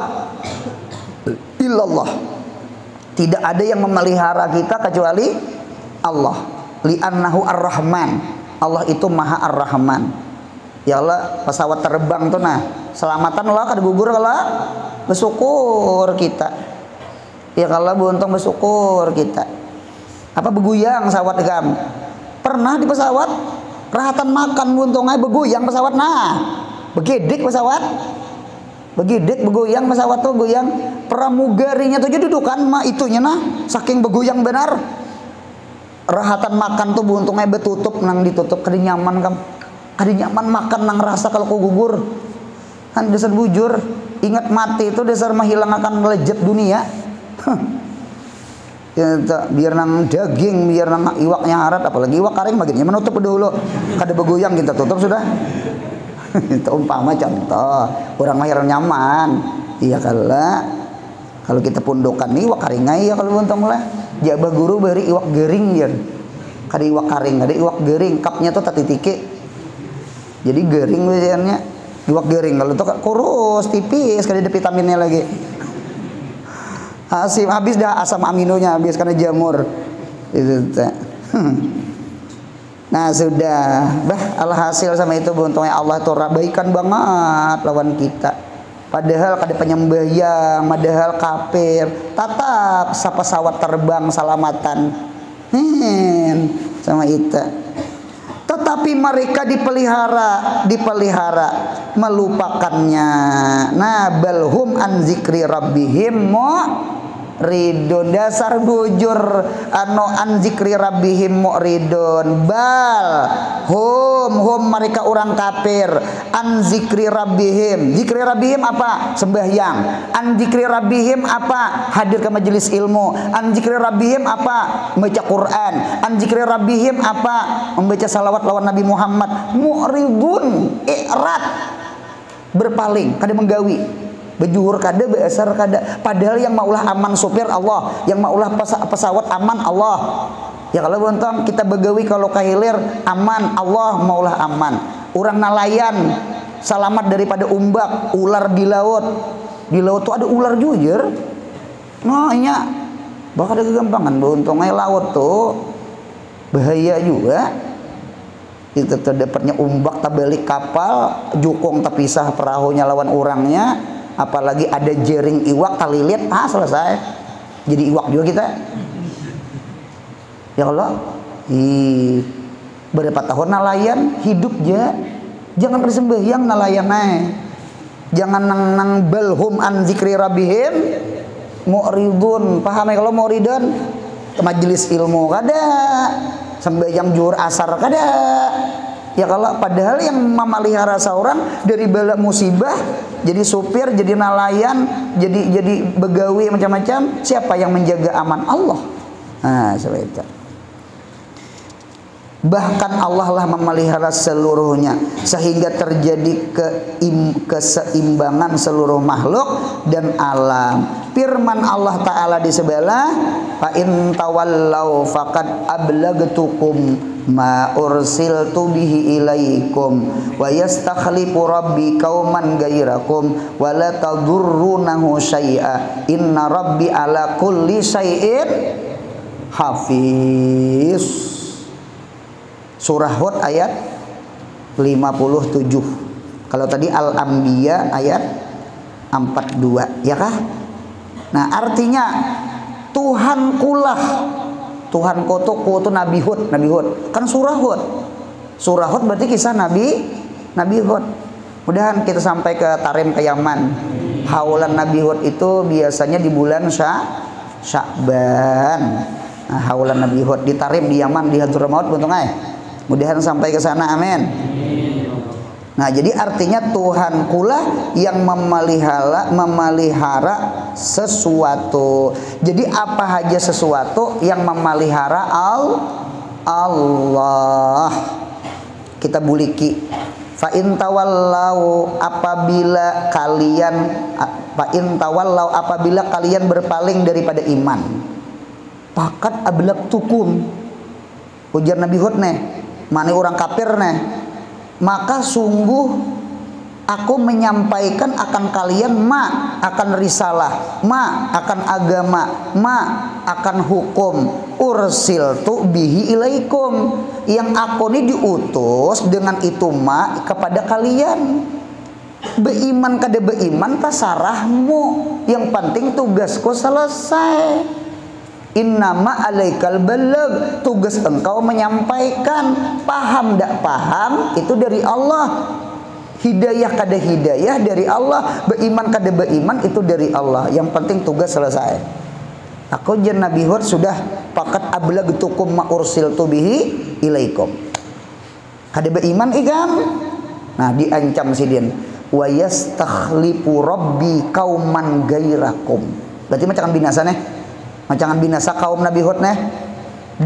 illallah. Tidak ada yang memelihara kita kecuali Allah. Li'annahu ar-rahman. Allah itu maha ar-rahman. Ya Allah, pesawat terbang tuh nah, selamatan lah kada gugur kalau bersyukur kita. Ya kalau buntung bersyukur kita. Apa beguyang pesawat gam? Pernah di pesawat rahatan makan buntong ae begoyang pesawat. Nah, begidik pesawat. Begidik begoyang pesawat tuh goyang. Pramugarinya tuh jadi dudukan mah itunya nah saking begoyang benar. Rahatan makan tuh buntong ae betutup nang ditutup kadi nyaman kam. Kadi nyaman makan nang rasa kalau ku gugur. Kan dasar bujur, ingat mati itu dasar menghilang akan lezat dunia. Ya, biar nang daging, biar nang iwaknya harat, apalagi iwak karing bagiannya menutup dulu. Kada begoyang kita tutup sudah. Itu umpama contoh, orang mahir nyaman. Iya kalau kita pundokan nih iwak karing ya kalau untung lah. Jabah guru beri iwak gering ya. Kada iwak karing, ada iwak gering, kapnya tuh tatitike. Jadi gering biasanya. Iwak gering kalau tuh kurus, tipis, kada ada vitaminnya lagi. Asim habis dah asam aminonya habis karena jamur itu nah sudah alhasil sama itu beruntungnya Allah itu rabaikan banget lawan kita padahal kada penyembahyang padahal kafir tetap pesawat terbang salamatan sama itu tetapi mereka dipelihara melupakannya. Nah balhum an zikri rabbihim mu'ridun, dasar bujur anu an zikri rabbihim mu'ridun. Bal hum mereka orang kafir an zikri rabbihim. Zikri rabbihim apa? Sembahyang. An zikri rabbihim apa? Hadir ke majelis ilmu. An zikri rabbihim apa? Membaca Quran. An zikri rabbihim apa? Membaca salawat lawan Nabi Muhammad. Mu'ridun, i'rad, berpaling, kada menggawi, bejuhur kada, beasar kada. Padahal yang maulah aman supir Allah, yang maulah pesawat aman Allah. Ya kalau bontong kita begawi kalau kahilir aman Allah maulah aman. Orang nalayan selamat daripada umbak, ular di laut. Di laut tuh ada ular jujur. Nah, nya bakal ada kegampangan bontongnya laut tuh bahaya juga. Itu terdapatnya umbak tabalik kapal, jukung terpisah perahunya lawan orangnya, apalagi ada jering iwak kalilit, selesai. Jadi iwak juga kita. Ya Allah, berapa tahun nalayan hidup ya, jangan bersembahyang nalayan jangan nang balhum an zikri rabbihim mu'ridun. Paham ya kalau mu'ridun? Majelis ilmu kada, sembahyang zuhur asar kada. Ya kalau padahal yang memelihara seorang dari bala musibah, jadi supir, jadi nelayan, jadi begawi macam-macam, siapa yang menjaga aman? Allah. Nah, seperti itu. Bahkan Allah lah memelihara seluruhnya sehingga terjadi keseimbangan seluruh makhluk dan alam. Firman Allah Ta'ala di sebelah, fa in tawallau faqad ablagtukum ma ursiltu bihi ilaikum wa yastakhlifu rabbi qauman gairakum wa la tadurrunahu syai'a inna rabbi ala kulli syai'in hafiz. Surah Hud ayat 57. Kalau tadi Al-Anbiya ayat 42, ya kah? Nah, artinya Tuhan kulah, Tuhan kotoku itu Nabi Hud. Kan surah Hud. Surah Hud berarti kisah Nabi Hud. Mudahan kita sampai ke Tarim ke Yaman. Haulan Nabi Hud itu biasanya di bulan Sya'ban. Nah, haulan Nabi Hud di Tarim di Yaman di Hadramaut buntung mudahan sampai ke sana, amin. Nah, jadi artinya Tuhan pula yang memelihara sesuatu. Jadi apa aja sesuatu yang memelihara Allah. Kita buliki. Fa in tawallau apabila kalian berpaling daripada iman. Pakat ablagtukum. Ujar Nabi Hud Mani orang kafir maka sungguh aku menyampaikan akan kalian akan risalah, akan agama, akan hukum, ursiltu bihi ilaikum, yang aku ini diutus dengan itu kepada kalian. Beiman kada beiman tasarahmu, yang penting tugasku selesai. Innama alaikal balag, tugas engkau menyampaikan. Paham tak paham itu dari Allah. Hidayah kada hidayah dari Allah, beriman kada beriman itu dari Allah. Yang penting tugas selesai. Aku jan Nabi Hud sudah pakat ablagtukum ma ursiltu bihi ilaikum. Kada beriman ikam. Nah, diancam sidin. Wa yastakhlifu rabbi kauman gairakum. Berarti macangan binasa nih. Macangan binasa kaum Nabi Hud nih.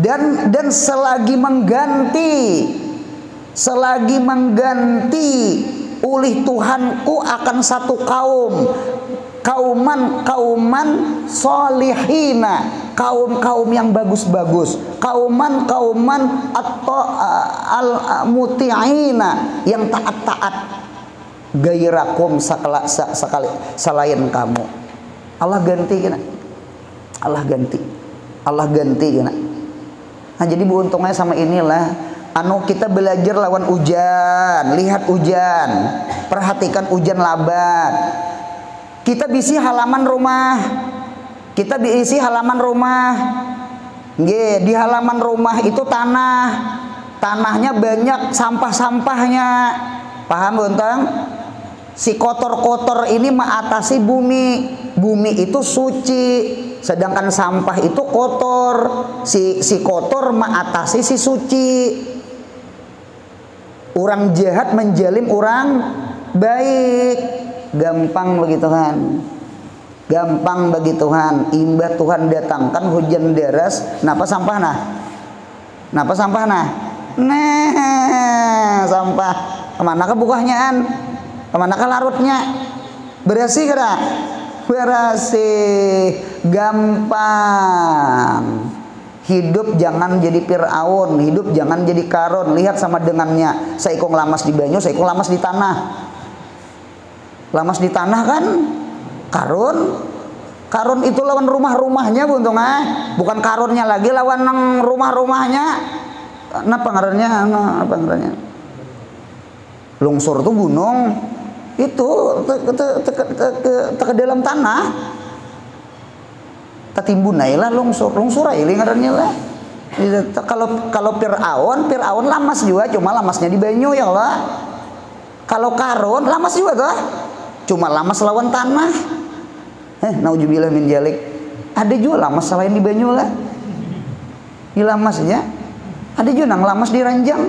Dan selagi mengganti ulih Tuhanku akan satu kauman solihina, kaum yang bagus-bagus, kauman atau muti'ina, yang taat-taat, gairakum sekali selain kamu. Allah ganti kena. Allah ganti kena. Nah, jadi beruntungnya sama inilah kita belajar lawan hujan, lihat hujan, perhatikan hujan labat. Kita bisi halaman rumah. Nggih, di halaman rumah itu tanahnya banyak sampah-sampahnya. Paham buntang? Si kotor-kotor ini mengatasi bumi. Bumi itu suci, sedangkan sampah itu kotor. Si kotor mengatasi si suci. Orang jahat menjalim orang baik. Gampang bagi Tuhan. Gampang bagi Tuhan. Imbah Tuhan datangkan hujan deras, napa sampah nah? Napa sampah nah? Nah, sampah. Kemana ke bukahnyaan? Kemana ke larutnya? Bersih kada? Bersih. Gampang. Hidup jangan jadi Fir'aun, hidup jangan jadi Karun. Lihat sama dengannya. Saikong lamas di banyu, saikong lamas di tanah. Lamas di tanah kan? Karun itu lawan rumah-rumahnya buntung bukan karunnya lagi, lawan rumah-rumahnya. Apa ngarannya? Longsor tuh gunung itu ke dalam tanah. Tatimbun lah longsor aja ngarannya lah. Kalau Fir'aun lamas juga, cuma lamasnya di banyu ya Allah. Kalau Karun lamas juga tuh, cuma lamas lawan tanah. Nauzubillah min jalik. Ada juga lamas selain di banyu lah. Di lamasnya. Ada juga nang lamas di ranjang.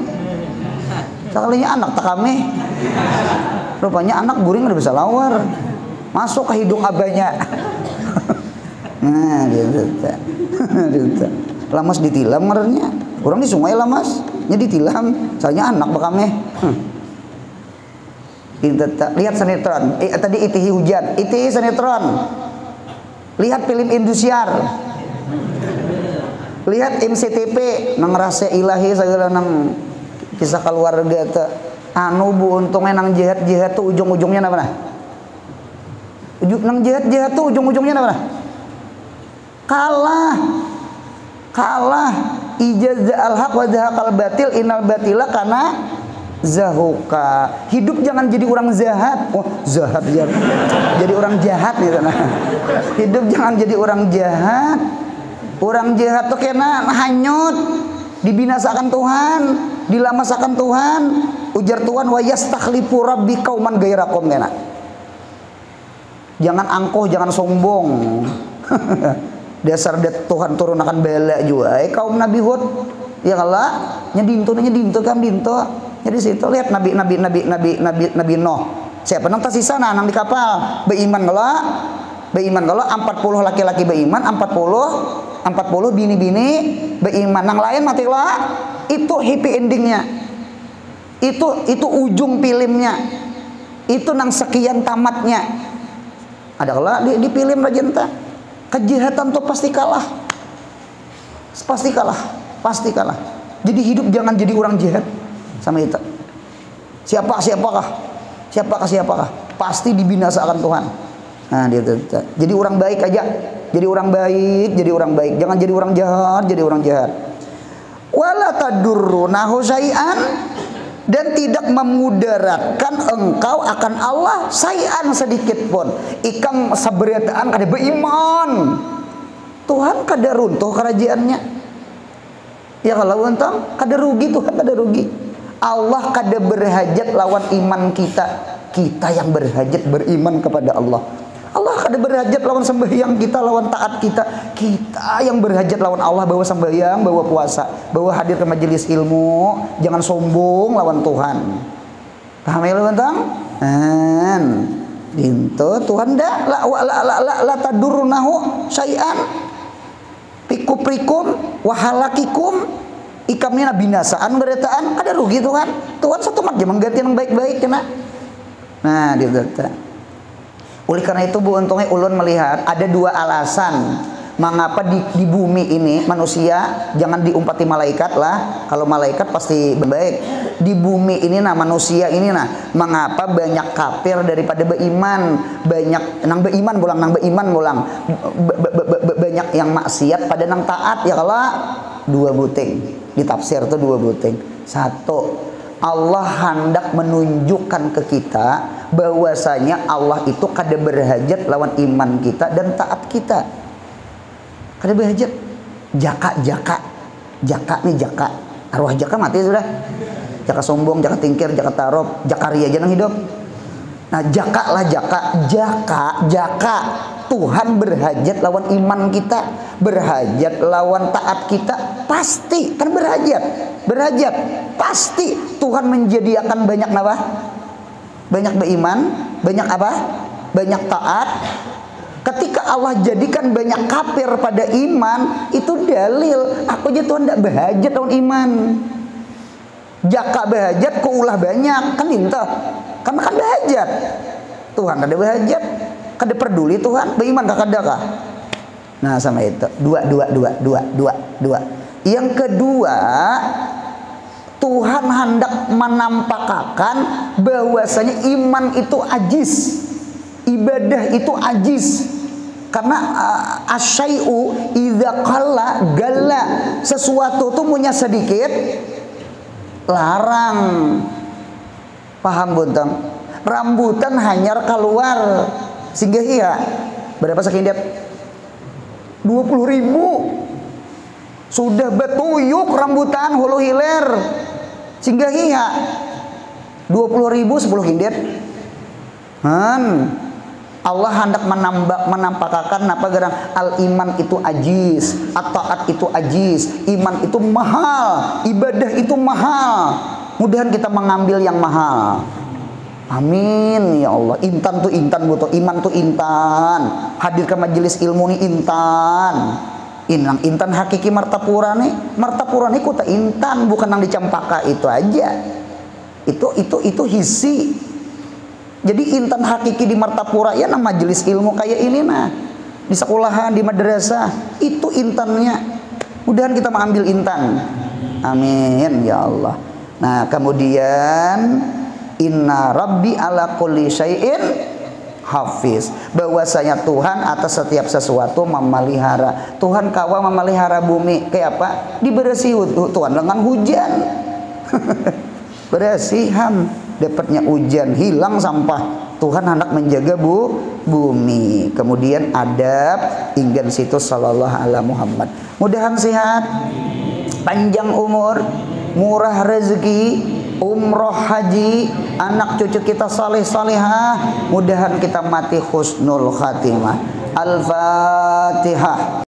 Sekalinya anak tak kami. Rupanya anak guring udah bisa lawar. Masuk ke hidung abahnya. Nah, dia lamas ditilam ngarannya. Orang di sungai lamas, nya ditilam. Soalnya anak bakame. Lihat sinetron. Tadi itihi hujan, itihi sinetron. Lihat film Indosiar. Lihat MCTP nang rasa ilahi segala nang kisah keluarga teh. Anu bu untungnya nang jahat tuh ujung-ujungnya apa nah? Nang jahat tuh ujung-ujungnya apa nah? Kalah. Ijazah al-haq wa zahaqal batil innal batila kana zahuka. Hidup jangan jadi orang jahat. Jahat ya. Jadi orang jahat gitu nah. Hidup jangan jadi orang jahat. Orang jahat tuh kena hanyut, dibinasakan Tuhan, dilamasakan Tuhan. Ujar Tuhan wa yastakhlifu rabbi kauman gairakum kena. Jangan angkuh, jangan sombong. Dasar Tuhan turunkan bala juga. Kaum Nabi Hud ya Allah, nyedinto kan dinto. Jadi situ lihat nabi Nuh. Siapa nang tasisa nang di kapal. Beiman kalau 40 laki-laki beiman, 40 bini-bini beiman. Nang lain mati lah. Itu happy endingnya. Itu ujung filmnya. Itu nang sekian tamatnya. Ada kalau di film rajenta. Kejahatan tuh pasti kalah. Jadi hidup jangan jadi orang jahat sama kita. Siapakah? Pasti dibinasakan Tuhan. Nah, dia jadi orang baik aja. Jadi orang baik. Jangan jadi orang jahat, Wala tadurrunahu syai'an, dan tidak memudaratkan engkau akan Allah syai'an sedikit pun. Ikam saberitaan kada beiman. Tuhan kada runtuh kerajaannya. Ya kalau untung kada rugi, Tuhan kada rugi. Allah kada berhajat lawan iman kita. Kita yang berhajat beriman kepada Allah. Allah kada berhajat lawan sembahyang kita, lawan taat kita. Kita yang berhajat lawan Allah, bawa sembahyang, bawa puasa, bawa hadir ke majelis ilmu. Jangan sombong lawan Tuhan. Paham ya bentang? Dinto Tuhan dah la tadurrunahu syai'an pikuprikum wahalakikum ikamnya binasaan beretaan ada rugi Tuhan. Tuhan satu mat je mengganti yang baik-baik kena. Nah, dia kata. Oleh karena itu Bu, untungnya ulun melihat ada dua alasan mengapa di bumi ini manusia, jangan diumpati malaikat lah. Kalau malaikat pasti baik. Di bumi ini nah manusia ini nah mengapa banyak kafir daripada beriman, banyak nang beriman bolang banyak yang maksiat pada nang taat ya kalau dua buting ditafsir tuh dua buting. Satu, Allah hendak menunjukkan ke kita bahwasanya Allah itu kada berhajat lawan iman kita dan taat kita. Kada berhajat. Jaka nih jaka. Arwah jaka mati sudah. Jaka sombong, jaka tingkir, jaka tarob, jaka ria aja nang hidup. Nah, jaka. Tuhan berhajat lawan iman kita, berhajat lawan taat kita, pasti kan berhajat pasti Tuhan menjadikan banyak apa? Banyak beriman, banyak apa? Banyak taat. Ketika Allah jadikan banyak kafir pada iman, itu dalil aku aja Tuhan tidak berhajat lawan iman. Jaka berhajat kok ulah banyak kan intah. Karena kan berhajat. Tuhan kada berhajat, kada peduli Tuhan, beriman kada kah? Nah, sama itu. Dua. Yang kedua, Tuhan hendak menampakkan bahwasanya iman itu ajis, ibadah itu ajis. Karena asyai'u idza qalla galla, sesuatu tuh punya sedikit larang. Paham buntang? Rambutan hanyar keluar sehingga iya berapa sekindat 20.000 sudah betuyuk rambutan hulu hilir sehingga iya 20.000 10 kindet. Allah hendak menampakkan apa gerang al iman itu ajis, at-taat itu ajis, iman itu mahal, ibadah itu mahal. Mudahan kita mengambil yang mahal. Amin ya Allah. Intan tuh intan butuh, iman tuh intan. Hadir ke majelis ilmu nih intan. Intan hakiki martapura nih kuta intan, bukan yang dicampaka itu aja. Itu hisi. Jadi intan hakiki di martapura ya nah majelis ilmu kayak ini nah. Di sekolahan, di madrasah, itu intannya. Mudahan kita mengambil intan. Amin ya Allah. Nah, kemudian inna rabbi ala kulli syai'in hafiz, bahwasanya Tuhan atas setiap sesuatu memelihara. Tuhan kawa memelihara bumi kayak apa? Diberesi Tuhan dengan hujan. Berasihan dapatnya hujan, hilang sampah. Tuhan hendak menjaga bumi. Kemudian adab tinggal situ sallallahu alaihi Muhammad. Mudahan sehat, panjang umur, murah rezeki, umroh haji, anak cucu kita saleh salehah, mudahan kita mati husnul khatimah. Al-Fatihah.